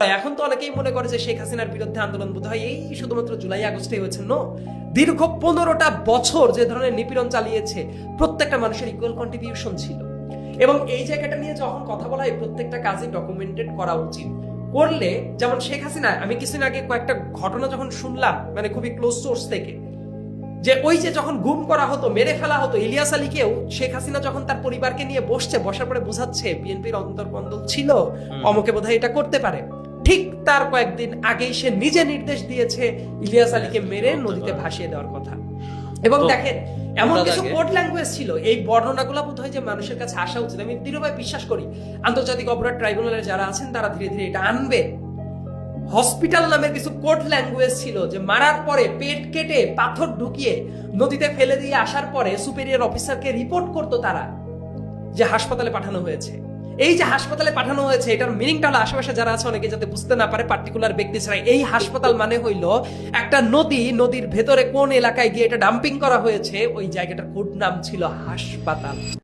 এখন তো অনেকেই মনে করে যে শেখ হাসিনার বিরুদ্ধে আন্দোলন বোধহয় এই শুধুমাত্র জুলাই আগস্টে হয়েছে। নো, দীর্ঘ 15টা বছর যে ধরনের নিপীড়ন চালিয়েছে প্রত্যেকটা মানুষের ইকুয়াল কন্ট্রিবিউশন ছিল। এবং এই জায়গাটা নিয়ে যখন কথা বলা হয় প্রত্যেকটা কাজে ডকুমেন্টেড করা উচিত। করলে যেমন শেখ হাসিনা, আমি কিছুদিন আগে কয়েকটা ঘটনা যখন শুনলাম মানে খুবই ক্লোজ সোর্স থেকে, যে ওই যে যখন গুম করা হতো, মেরে ফেলা হতো ইলিয়াস আলীকেও, শেখ হাসিনা যখন তার পরিবারকে নিয়ে বসার পরে বোঝাচ্ছে বিএনপির অন্তর্কন্দল ছিল, অমুকে বোধহয় এটা করতে পারে, ঠিক তার কয়েকদিন আগেই সে নিজে নির্দেশ দিয়েছে ইলিয়াস আলীকে মেরে নদীতে ভাসিয়ে দেওয়ার কথা। এবং দেখেন এমন কিছু কোড ল্যাঙ্গুয়েজ ছিল, এই বর্ণনাগুলো বোধ হয় যে মানুষের কাছে আসা উচিত। আমি দৃঢ়ভাবে বিশ্বাস করি আন্তর্জাতিক অপরাধ ট্রাইব্যুনালের যারা আছেন তারা ধীরে ধীরে এটা আনবে। হসপিটাল নামের কিছু কোড ল্যাঙ্গুয়েজ ছিল, যে মারার পরে পেট কেটে পাথর ঢুকিয়ে নদীতে ফেলে দিয়ে আসার পরে সুপেরিয়র অফিসারকে রিপোর্ট করতো তারা যে হাসপাতালে পাঠানো হয়েছে। এই যে হাসপাতালে পাঠানো হয়েছে এটার মিনিংটা হলো আশেপাশে যারা আছে অনেকে যাতে বুঝতে না পারে, পার্টিকুলার ব্যক্তি ছাড়া, এই হাসপাতাল মানে হইলো একটা নদী, নদীর ভেতরে কোন এলাকায় গিয়ে এটা ডাম্পিং করা হয়েছে ওই জায়গাটার কোড নাম ছিল হাসপাতাল।